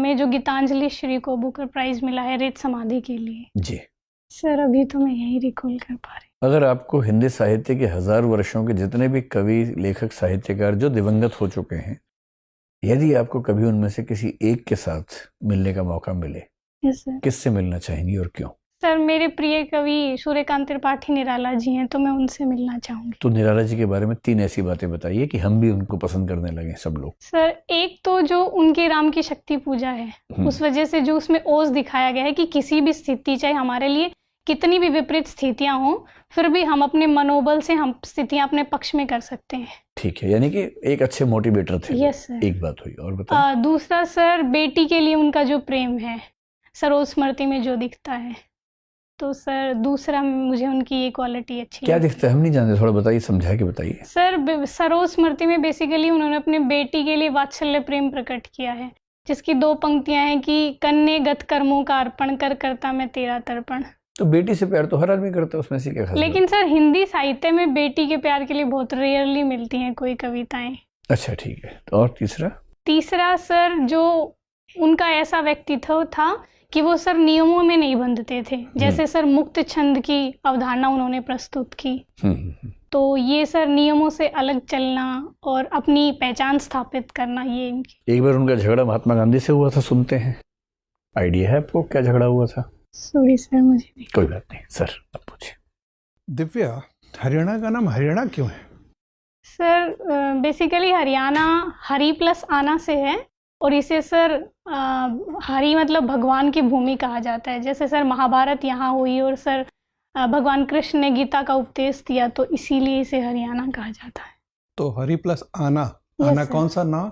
में जो गीतांजलि श्री को बुकर प्राइज मिला है रेत समाधि के लिए। जी सर अभी तो मैं यही रिकॉल कर पा रही। अगर आपको हिंदी साहित्य के 1000 वर्षों के जितने भी कवि, लेखक, साहित्यकार जो दिवंगत हो चुके हैं, यदि आपको कभी उनमें से किसी एक के साथ मिलने का मौका मिले, यस सर। किससे मिलना चाहेंगी और क्यों? सर मेरे प्रिय कवि सूर्यकांत त्रिपाठी निराला जी हैं, तो मैं उनसे मिलना चाहूंगी। तो निराला जी के बारे में 3 ऐसी बातें बताइए कि हम भी उनको पसंद करने लगे सब लोग। सर एक तो जो उनके राम की शक्ति पूजा है, उस वजह से जो उसमें ओज दिखाया गया है कि किसी भी स्थिति, चाहे हमारे लिए कितनी भी विपरीत स्थितियां हों, फिर भी हम अपने मनोबल से हम स्थितियां अपने पक्ष में कर सकते हैं। ठीक है, यानी कि एक अच्छे मोटिवेटर थे। Yes sir. एक बात हुई, और बताइए। दूसरा सर बेटी के लिए उनका जो प्रेम है सरोज स्मृति में जो दिखता है, तो सर दूसरा मुझे उनकी ये क्वालिटी अच्छी क्या दिखता है? हम नहीं जानते, थोड़ा बताइए, समझा के बताइए। सर सरोज स्मृति में बेसिकली उन्होंने अपने बेटी के लिए वात्सल्य प्रेम प्रकट किया है, जिसकी 2 पंक्तियां हैं कि कन्ने गत कर्मों का अर्पण कर करता मैं तेरा तर्पण। तो बेटी से प्यार तो हर आदमी करता है, उसमें से क्या खास बात? लेकिन सर हिंदी साहित्य में बेटी के प्यार के लिए बहुत रेयरली मिलती हैं कोई कविताएं। अच्छा ठीक है, तो और तीसरा सर जो उनका ऐसा व्यक्तित्व था कि वो सर नियमों में नहीं बंधते थे, जैसे सर मुक्त छंद की अवधारणा उन्होंने प्रस्तुत की। तो ये सर नियमों से अलग चलना और अपनी पहचान स्थापित करना, ये इनकी। एक बार उनका झगड़ा महात्मा गांधी से हुआ था, सुनते हैं। आइडिया है आपको क्या झगड़ा हुआ था? सॉरी सर, मुझे नहीं। कोई बात नहीं सर, आप पूछिए। दिव्या, हरियाणा का नाम हरियाणा क्यों है? Sir basically Haryana Hari plus आना से है, और इसे सर हरि मतलब भगवान की भूमि कहा जाता है। जैसे सर महाभारत यहाँ हुई और सर भगवान कृष्ण ने गीता का उपदेश दिया, तो इसीलिए इसे हरियाणा कहा जाता है। तो हरि प्लस आना, आना कौन सा ना?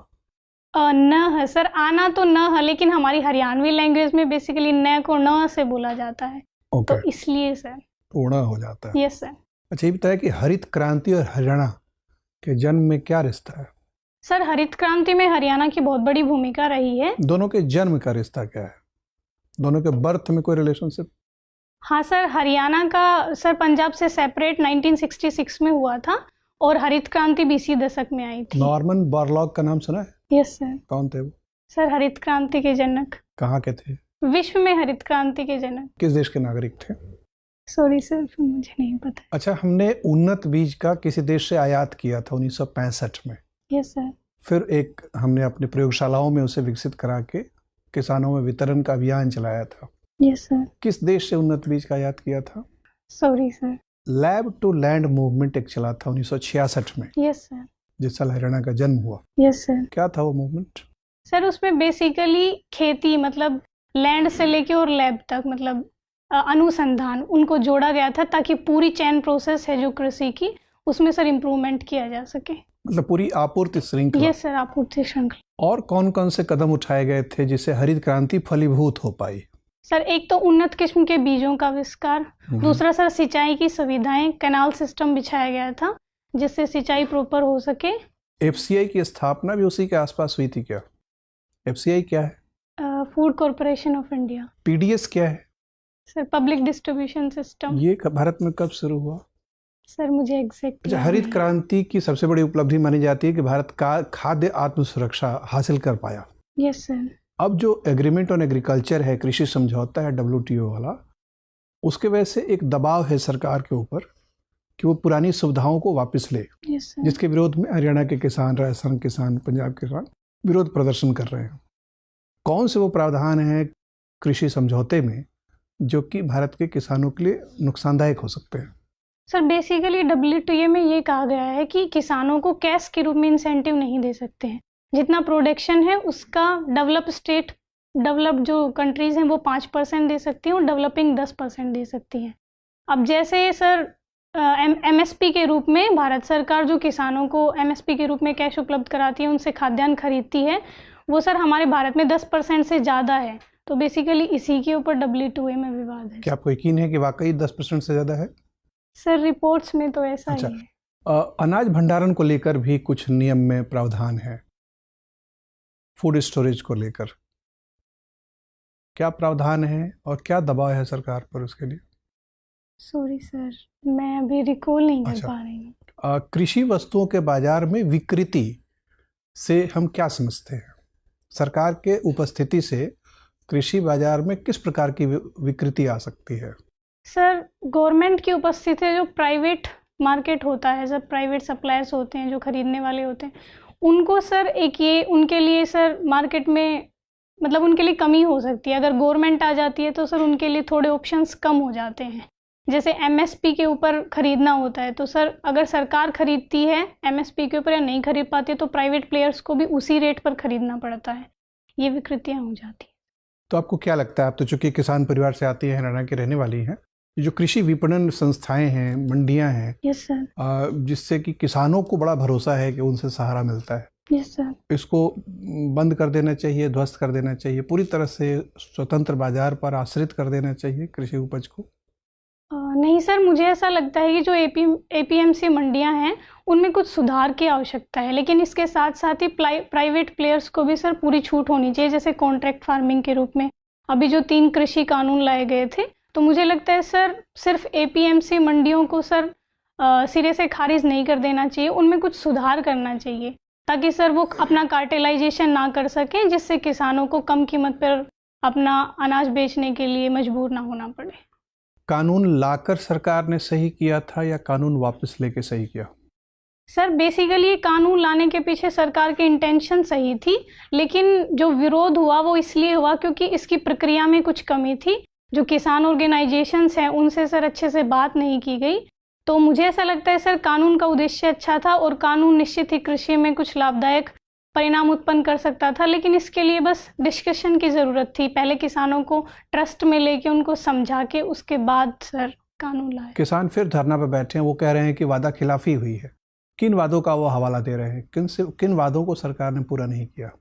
न है सर, आना तो न है, लेकिन हमारी हरियाणवी लैंग्वेज में बेसिकली न को न से बोला जाता है। तो इसलिए सर पूर्ण हो जाता है। Yes sir. अच्छा ये बताया कि हरित क्रांति और हरियाणा के जन्म में क्या रिश्ता है? सर हरित क्रांति में हरियाणा की बहुत बड़ी भूमिका रही है। दोनों के जन्म का रिश्ता क्या है? दोनों के बर्थ में कोई रिलेशनशिप? हाँ सर, हरियाणा का सर पंजाब से सेपरेट 1966 में हुआ था, और हरित क्रांति 20 दशक में आई थी। नॉर्मन बोरलॉग का नाम सुना है? Yes sir. कौन थे वो? सर हरित क्रांति के जनक। कहाँ के थे? विश्व में हरित क्रांति के जनक। किस देश के नागरिक थे? सॉरी सर, मुझे नहीं पता। अच्छा, हमने उन्नत बीज का किसी देश से आयात किया था 1965 में। Yes sir. फिर एक हमने अपनी प्रयोगशालाओं में उसे विकसित करा के किसानों में वितरण का अभियान चलाया था। Yes sir. किस देश से उन्नत बीज का आयात किया था? Sorry sir. Lab to land movement एक चला था 1966 में। Yes sir. जिस साल हरियाणा का जन्म हुआ। Yes sir. क्या था वो मूवमेंट? सर उसमें बेसिकली खेती, मतलब लैंड से लेके और लैब तक, मतलब अनुसंधान, उनको जोड़ा गया था ताकि पूरी चेन प्रोसेस है जो कृषि की, उसमें सर इम्प्रूवमेंट किया जा सके। मतलब पूरी आपूर्ति श्रृंखला। यस सर, आपूर्ति श्रृंखला। और कौन कौन से कदम उठाए गए थे जिससे हरित क्रांति फलीभूत हो पाई? सर एक तो उन्नत किस्म के बीजों का आविष्कार, दूसरा सर सिंचाई की सुविधाएं, कैनाल सिस्टम बिछाया गया था जिससे सिंचाई प्रॉपर हो सके। एफसीआई की स्थापना भी उसी के आसपास हुई थी क्या? एफसीआई क्या है? Food corporation of India. PDS क्या है? Sir public distribution system. ये भारत में कब शुरू हुआ? सर मुझे एग्जैक्ट। अच्छा, हरित क्रांति की सबसे बड़ी उपलब्धि मानी जाती है कि भारत का खाद्य आत्मसुरक्षा हासिल कर पाया। Yes sir. अब जो एग्रीमेंट ऑन एग्रीकल्चर है, कृषि समझौता है WTO वाला, उसके वजह से एक दबाव है सरकार के ऊपर कि वो पुरानी सुविधाओं को वापस ले। Yes sir. जिसके विरोध में हरियाणा के किसान, राजस्थान किसान, पंजाब के किसान विरोध प्रदर्शन कर रहे हैं। कौन से वो प्रावधान है कृषि समझौते में जो कि भारत के किसानों के लिए नुकसानदायक हो सकते हैं? सर बेसिकली WTO में ये कहा गया है कि किसानों को कैश के रूप में इंसेंटिव नहीं दे सकते हैं। जितना प्रोडक्शन है उसका डेवलप जो कंट्रीज हैं वो 5% दे सकती हैं और डेवलपिंग 10% दे सकती हैं। अब जैसे सर MSP के रूप में भारत सरकार जो किसानों को MSP के रूप में कैश उपलब्ध कराती है, उनसे खाद्यान्न खरीदती है, वो सर हमारे भारत में 10% से ज़्यादा है। तो बेसिकली इसी के ऊपर WTO में विवाद है। क्या आपको यकीन है कि वाकई 10% से ज़्यादा है? सर रिपोर्ट्स में तो ऐसा ही है। अनाज भंडारण को लेकर भी कुछ नियम में प्रावधान है, फूड स्टोरेज को लेकर क्या प्रावधान है और क्या दबाव है सरकार पर उसके लिए? सॉरी सर, मैं अभी रिकॉल नहीं कर पा रही हूँ। कृषि वस्तुओं के बाजार में विकृति से हम क्या समझते हैं? सरकार के उपस्थिति से कृषि बाजार में किस प्रकार की विकृति आ सकती है? सर, गवर्नमेंट की उपस्थिति से जो प्राइवेट मार्केट होता है, जब प्राइवेट सप्लायर्स होते हैं जो खरीदने वाले होते हैं, उनको सर एक ये उनके लिए सर मार्केट में मतलब उनके लिए कमी हो सकती है। अगर गवर्नमेंट आ जाती है तो सर उनके लिए थोड़े ऑप्शंस कम हो जाते हैं। जैसे एमएसपी के ऊपर खरीदना होता है तो सर अगर सरकार खरीदती है एमएसपी के ऊपर या नहीं खरीद पाती है तो प्राइवेट प्लेयर्स को भी उसी रेट पर खरीदना पड़ता है। ये विकृतियाँ हो जाती हैं। तो आपको क्या लगता है, आप तो चूंकि किसान परिवार से आती हैं, हरियाणा की रहने वाली हैं, जो कृषि विपणन संस्थाएं हैं, मंडियां हैं, यस सर, जिससे कि किसानों को बड़ा भरोसा है कि उनसे सहारा मिलता है, यस सर, इसको बंद कर देना चाहिए, ध्वस्त कर देना चाहिए, पूरी तरह से स्वतंत्र बाजार पर आश्रित कर देना चाहिए कृषि उपज को? नहीं सर, मुझे ऐसा लगता है कि जो एपीएमसी मंडियां हैं उनमें कुछ सुधार की आवश्यकता है, लेकिन इसके साथ साथ ही प्राइवेट प्लेयर्स को भी सर पूरी छूट होनी चाहिए। जैसे कॉन्ट्रैक्ट फार्मिंग के रूप में अभी जो 3 कृषि कानून लाए गए थे, तो मुझे लगता है सर सिर्फ एपीएमसी मंडियों को सर सिरे से खारिज नहीं कर देना चाहिए, उनमें कुछ सुधार करना चाहिए ताकि सर वो अपना कार्टेलाइजेशन ना कर सकें, जिससे किसानों को कम कीमत पर अपना अनाज बेचने के लिए मजबूर ना होना पड़े। कानून लाकर सरकार ने सही किया था या कानून वापस लेके सही किया? सर बेसिकली कानून लाने के पीछे सरकार की इंटेंशन सही थी, लेकिन जो विरोध हुआ वो इसलिए हुआ क्योंकि इसकी प्रक्रिया में कुछ कमी थी। जो किसान ऑर्गेनाइजेशंस हैं उनसे सर अच्छे से बात नहीं की गई। तो मुझे ऐसा लगता है सर कानून का उद्देश्य अच्छा था और कानून निश्चित ही कृषि में कुछ लाभदायक परिणाम उत्पन्न कर सकता था, लेकिन इसके लिए बस डिस्कशन की ज़रूरत थी। पहले किसानों को ट्रस्ट में लेके उनको समझा के उसके बाद सर कानून लाए। किसान फिर धरना पर बैठे हैं, वो कह रहे हैं कि वादा खिलाफी हुई है। किन वादों का वो हवाला दे रहे हैं? किन वादों को सरकार ने पूरा नहीं किया?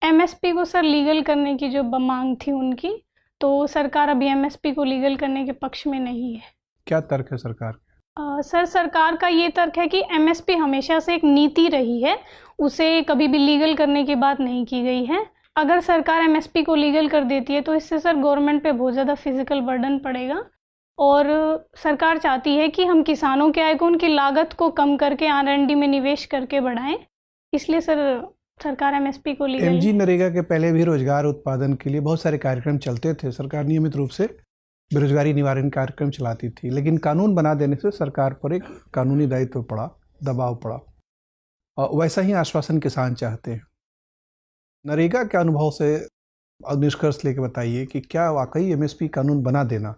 एमएसपी को सर लीगल करने की जो मांग थी उनकी, तो सरकार अभी एमएसपी को लीगल करने के पक्ष में नहीं है। क्या तर्क है सरकार? सर सरकार का ये तर्क है कि एमएसपी हमेशा से एक नीति रही है, उसे कभी भी लीगल करने की बात नहीं की गई है। अगर सरकार एमएसपी को लीगल कर देती है तो इससे सर गवर्नमेंट पे बहुत ज़्यादा फिजिकल बर्डन पड़ेगा और सरकार चाहती है कि हम किसानों के आय को उनकी लागत को कम करके R&D में निवेश करके बढ़ाएं, इसलिए सर सरकार एमएसपी को लीगल। एमजी नरेगा के पहले भी रोजगार उत्पादन के लिए बहुत सारे कार्यक्रम चलते थे। सरकार नियमित रूप से बेरोजगारी निवारण कार्यक्रम चलाती थी, लेकिन कानून बना देने से सरकार पर एक कानूनी दायित्व पड़ा, दबाव पड़ा। वैसा ही आश्वासन किसान चाहते हैं। नरेगा के अनुभव से निष्कर्ष लेके बताइए कि क्या वाकई एमएसपी कानून बना देना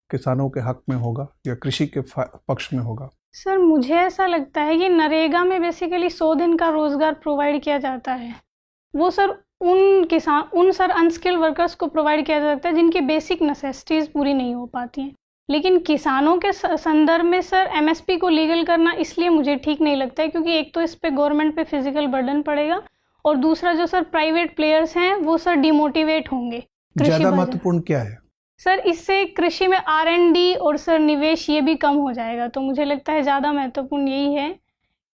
किसानों के हक में होगा या कृषि के पक्ष में होगा? सर मुझे ऐसा लगता है कि नरेगा में बेसिकली 100 दिन का रोजगार प्रोवाइड किया जाता है। वो सर उन सर अनस्किल्ड वर्कर्स को प्रोवाइड किया जाता है जिनकी बेसिक नेसेसिटीज़ पूरी नहीं हो पाती हैं। लेकिन किसानों के संदर्भ में सर एमएसपी को लीगल करना इसलिए मुझे ठीक नहीं लगता है क्योंकि एक तो इस पे गवर्नमेंट पे फिजिकल बर्डन पड़ेगा और दूसरा जो सर प्राइवेट प्लेयर्स हैं वो सर डिमोटिवेट होंगे। ज़्यादा महत्वपूर्ण क्या है सर? इससे कृषि में R&D और सर निवेश ये भी कम हो जाएगा। तो मुझे लगता है ज़्यादा महत्वपूर्ण यही है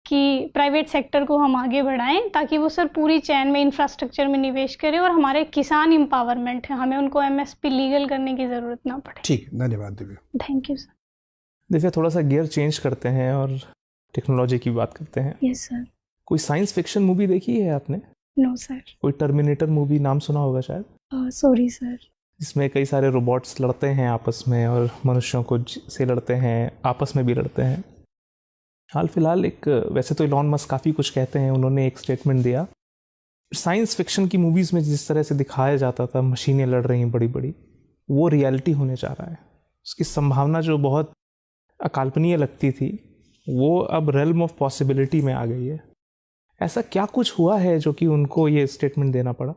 कि प्राइवेट सेक्टर को हम आगे बढ़ाएं ताकि वो सर पूरी चैन में इंफ्रास्ट्रक्चर में निवेश करें और हमारे किसान एम्पावरमेंट है, हमें उनको एमएसपी लीगल करने की ज़रूरत ना पड़े। ठीक, धन्यवाद Divya. Thank you sir. Divya, थोड़ा सा गियर चेंज करते हैं और टेक्नोलॉजी की बात करते हैं। Yes sir. कोई साइंस फिक्शन मूवी देखी है आपने? No sir. कोई टर्मिनेटर मूवी नाम सुना होगा शायद? Sorry sir. जिसमें कई सारे रोबोट्स लड़ते हैं आपस में और मनुष्यों को से लड़ते हैं, आपस में भी लड़ते हैं। हाल फिलहाल एक, वैसे तो इलॉन मस्क काफ़ी कुछ कहते हैं, उन्होंने एक स्टेटमेंट दिया, साइंस फिक्शन की मूवीज़ में जिस तरह से दिखाया जाता था मशीनें लड़ रही हैं बड़ी बड़ी, वो रियलिटी होने जा रहा है। उसकी संभावना जो बहुत अकाल्पनीय लगती थी वो अब रेल्म ऑफ पॉसिबिलिटी में आ गई है। ऐसा क्या कुछ हुआ है जो कि उनको ये स्टेटमेंट देना पड़ा?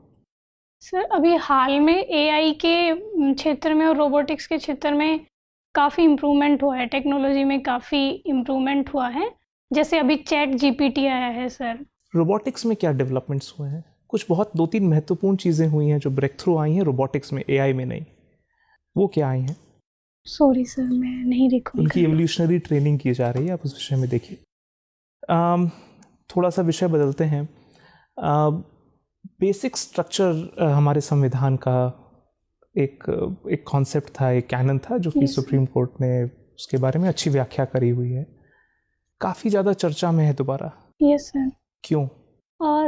सर अभी हाल में AI के क्षेत्र में और रोबोटिक्स के क्षेत्र में काफ़ी इम्प्रूवमेंट हुआ है, टेक्नोलॉजी में काफ़ी इम्प्रूवमेंट हुआ है। जैसे अभी ChatGPT आया है सर। रोबोटिक्स में क्या डेवलपमेंट्स हुए हैं? कुछ बहुत 2-3 महत्वपूर्ण चीज़ें हुई हैं जो ब्रेक थ्रू आई हैं रोबोटिक्स में, AI में नहीं। वो क्या आई हैं? सॉरी सर, मैं नहीं रिकॉल। उनकी एवोल्यूशनरी ट्रेनिंग की जा रही है, आप उस विषय में देखिए। थोड़ा सा विषय बदलते हैं। बेसिक स्ट्रक्चर हमारे संविधान का एक कॉन्सेप्ट था, एक कैनन था जो कि सुप्रीम कोर्ट ने उसके बारे में अच्छी व्याख्या करी हुई है, काफ़ी ज़्यादा चर्चा में है दोबारा। Yes sir. क्यों?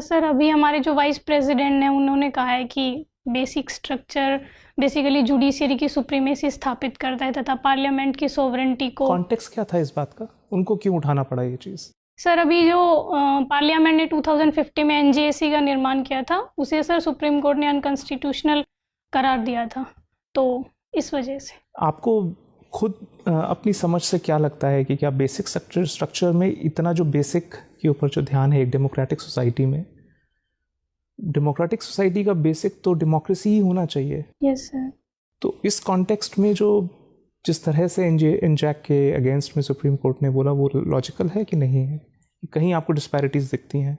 सर अभी हमारे जो वाइस प्रेसिडेंट हैं उन्होंने कहा है कि बेसिक स्ट्रक्चर बेसिकली जुडिशियरी की सुप्रीमेसी स्थापित करता है तथा पार्लियामेंट की सोवरेंटी को। कॉन्टेक्स्ट क्या था इस बात का, उनको क्यों उठाना पड़ा ये चीज़? सर अभी जो पार्लियामेंट ने 2050 में एनजेएसी का निर्माण किया था उसे सर सुप्रीम कोर्ट ने अनकॉन्स्टिट्यूशनल करार दिया था, तो इस वजह से। आपको खुद अपनी समझ से क्या लगता है कि क्या बेसिक स्ट्रक्चर में इतना जो बेसिक के ऊपर जो ध्यान है एक डेमोक्रेटिक सोसाइटी में, डेमोक्रेटिक सोसाइटी का बेसिक तो डेमोक्रेसी ही होना चाहिए? Yes sir. तो इस कॉन्टेक्स्ट में जो जिस तरह से एनजैक के अगेंस्ट में सुप्रीम कोर्ट ने बोला वो लॉजिकल है कि नहीं है? कहीं आपको डिस्पैरिटीज़ दिखती हैं?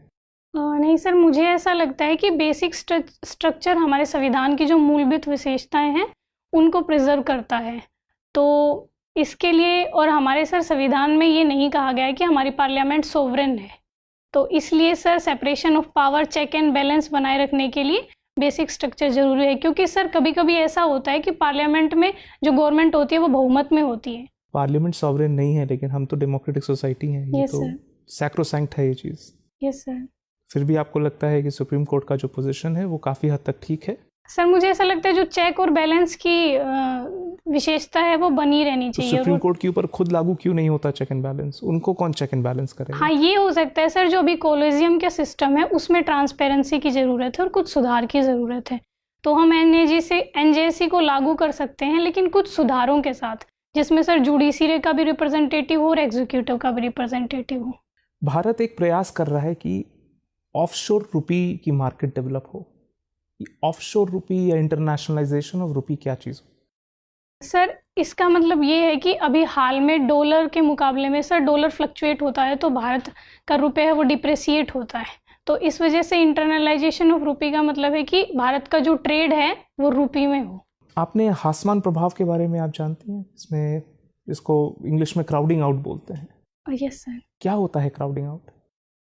नहीं सर, मुझे ऐसा लगता है कि बेसिक स्ट्रक्चर हमारे संविधान की जो मूलभूत विशेषताएं हैं उनको प्रिजर्व करता है। तो इसके लिए और हमारे सर संविधान में ये नहीं कहा गया है कि हमारी पार्लियामेंट सोवरेन है, तो इसलिए sir separation of power, check and balance बनाए रखने के लिए बेसिक स्ट्रक्चर ज़रूरी है। क्योंकि सर कभी कभी ऐसा होता है कि पार्लियामेंट में जो गवर्नमेंट होती है वो बहुमत में होती है। पार्लियामेंट सॉवरेन नहीं है, लेकिन हम तो डेमोक्रेटिक सोसाइटी हैं, ये तो सैक्रोसैंक्ट है ये चीज़। Yes sir. फिर भी आपको लगता है कि सुप्रीम कोर्ट का जो पोजीशन है वो काफ़ी हद तक ठीक है? सर मुझे ऐसा लगता है जो चेक और बैलेंस की विशेषता है वो बनी रहनी चाहिए। तो सुप्रीम कोर्ट के ऊपर खुद लागू क्यों नहीं होता चेक एंड बैलेंस? उनको कौन चेक एंड बैलेंस करेगा? हाँ, ये हो सकता है सर, जो अभी कॉलेजियम का सिस्टम है उसमें ट्रांसपेरेंसी की ज़रूरत है और कुछ सुधार की ज़रूरत है। तो हम एनजेसी को लागू कर सकते हैं, लेकिन कुछ सुधारों के साथ, जिसमें सर जुडिशरी का भी रिप्रेजेंटेटिव हो और एग्जीक्यूटिव का भी रिप्रेजेंटेटिव हो। भारत एक प्रयास कर रहा है कि ऑफशोर रुपी की मार्केट डेवलप हो। ऑफशोर रुपी या इंटरनेशनलाइजेशन ऑफ रुपी क्या चीज़ हो? सर इसका मतलब ये है कि अभी हाल में डॉलर के मुकाबले में सर डॉलर फ्लक्चुएट होता है, तो भारत का रुपये है वो डिप्रेशिएट होता है। तो इस वजह से इंटरनलाइजेशन ऑफ रुपी का मतलब है कि भारत का जो ट्रेड है वो रुपी में हो। आपने हासमान प्रभाव के बारे में आप जानती हैं? इसमें इसको इंग्लिश में क्राउडिंग आउट बोलते हैं। Yes sir. क्या होता है क्राउडिंग आउट?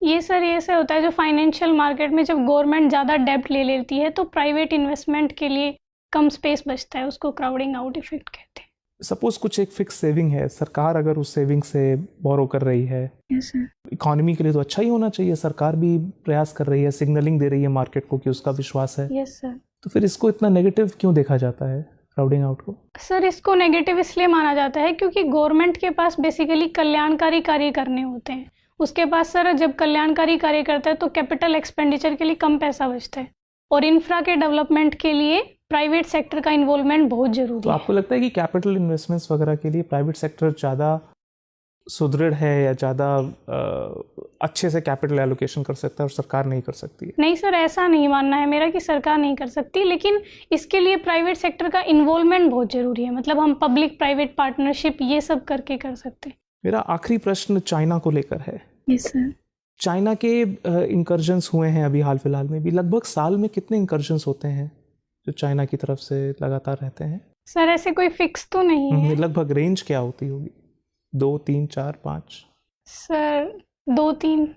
ये सर ऐसे होता है, जो फाइनेंशियल मार्केट में जब गवर्नमेंट ज़्यादा डेब्ट ले लेती है तो प्राइवेट इन्वेस्टमेंट के लिए कम स्पेस बचता है, उसको क्राउडिंग आउट इफेक्ट कहते हैं। सपोज कुछ एक फिक्स सेविंग है, सरकार अगर उस सेविंग से बोरो कर रही है, यस सर, इकोनॉमी के लिए तो अच्छा ही होना चाहिए। सरकार भी प्रयास कर रही है, सिग्नलिंग दे रही है मार्केट को कि उसका विश्वास है। Yes sir. तो फिर इसको इतना नेगेटिव क्यों देखा जाता है क्राउडिंग आउट को? सर इसको नेगेटिव इसलिए माना जाता है क्योंकि गवर्नमेंट के पास बेसिकली कल्याणकारी कार्य करने होते हैं। उसके पास सर जब कल्याणकारी कार्य करता है तो कैपिटल एक्सपेंडिचर के लिए कम पैसा बचता है, और इंफ्रा के डेवलपमेंट के लिए प्राइवेट सेक्टर का इन्वॉल्वमेंट बहुत जरूरी है। तो आपको लगता है कि कैपिटल इन्वेस्टमेंट्स वगैरह के लिए प्राइवेट सेक्टर ज़्यादा सुदृढ़ है या ज़्यादा अच्छे से कैपिटल एलोकेशन कर सकता है और सरकार नहीं कर सकती है? नहीं सर, ऐसा नहीं मानना है मेरा कि सरकार नहीं कर सकती, लेकिन इसके लिए प्राइवेट सेक्टर का इन्वॉल्वमेंट बहुत ज़रूरी है। मतलब हम पब्लिक प्राइवेट पार्टनरशिप ये सब करके कर सकते हैं। मेरा आखिरी प्रश्न चाइना को लेकर है। Yes sir. चाइना के इंकर्जन्स हुए हैं अभी हाल फिलहाल में भी। लगभग साल में कितने इंकर्जन्स होते हैं जो चाइना की तरफ से लगातार रहते हैं? सर ऐसे कोई फिक्स तो नहीं है। लगभग रेंज क्या होती होगी? 2, 3, 4, 5? सर 2-3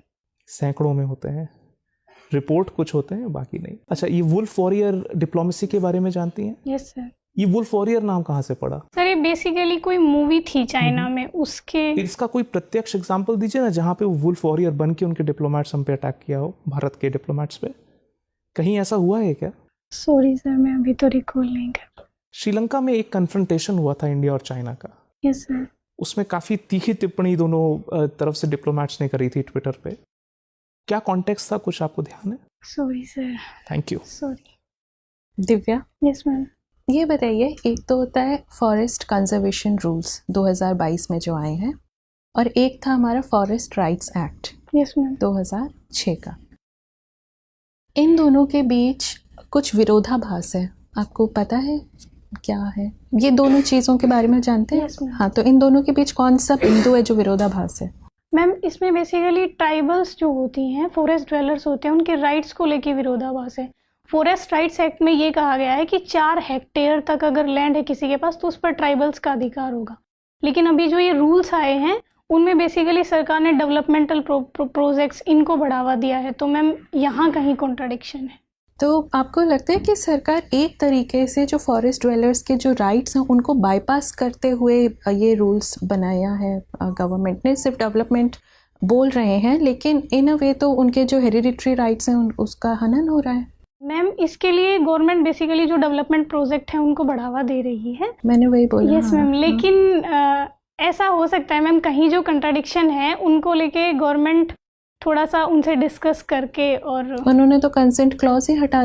सैकड़ों में होते हैं। रिपोर्ट कुछ होते हैं, बाकी नहीं। अच्छा, ये वुल्फ वॉरियर डिप्लोमेसी के बारे में जानती हैं? Yes sir. ये वुल्फ वॉरियर नाम कहाँ से पड़ा? सर ये बेसिकली कोई मूवी थी चाइना में, उसके इसका कोई प्रत्यक्ष एग्जांपल दीजिए ना जहाँ पे वो वुल्फ वॉरियर बन के उनके डिप्लोमेट्स हम पे अटैक किया हो, भारत के डिप्लोमेट्स पे। कहीं ऐसा हुआ है क्या? सॉरी सर, मैं अभी तो रिकॉल नहीं कर। श्रीलंका में एक कन्फ्रंटेशन हुआ था इंडिया और चाइना का। Yes sir. उसमें काफ़ी तीखी टिप्पणी दोनों तरफ से डिप्लोमेट्स ने करी थी ट्विटर पे। क्या कॉन्टेक्स्ट था, कुछ आपको ध्यान है? Sorry sir. Thank you. Sorry. Divya, yes ma'am. ये बताइए, एक तो होता है फॉरेस्ट कंजर्वेशन रूल्स 2022 में जो आए हैं, और एक था हमारा forest rights act yes ma'am 2006 का। इन दोनों के बीच कुछ विरोधाभास है, आपको पता है क्या है? ये दोनों चीज़ों के बारे में जानते हैं? Yes, ma'am. हाँ, तो इन दोनों के बीच कौन सा बिंदु है जो विरोधाभास है? मैम इसमें बेसिकली ट्राइबल्स जो होती हैं, फॉरेस्ट ड्वेलर्स होते हैं, उनके राइट्स को लेके विरोधाभास है। फॉरेस्ट राइट्स एक्ट में ये कहा गया है कि 4 हेक्टेयर तक अगर लैंड है किसी के पास तो उस पर ट्राइबल्स का अधिकार होगा। लेकिन अभी जो ये रूल्स आए हैं उनमें बेसिकली सरकार ने डेवलपमेंटल प्रोजेक्ट्स इनको बढ़ावा दिया है, तो मैम यहाँ कहीं कॉन्ट्राडिक्शन है। तो आपको लगता है कि सरकार एक तरीके से जो फॉरेस्ट ड्वेलर्स के जो राइट्स हैं उनको बाईपास करते हुए ये रूल्स बनाया है गवर्नमेंट ने, सिर्फ डेवलपमेंट बोल रहे हैं, लेकिन इन अ वे तो उनके जो हेरिडिटरी राइट्स हैं उसका हनन हो रहा है। मैम इसके लिए गवर्नमेंट बेसिकली जो डेवलपमेंट प्रोजेक्ट है उनको बढ़ावा दे रही है। मैंने वही बोला। यस मैम, लेकिन ऐसा हो सकता है मैम कहीं जो कंट्राडिक्शन है उनको लेके गवर्नमेंट थोड़ा सा उनसे डिस्कस करके, और उन्होंने तो कंसेंट क्लॉज ही हटा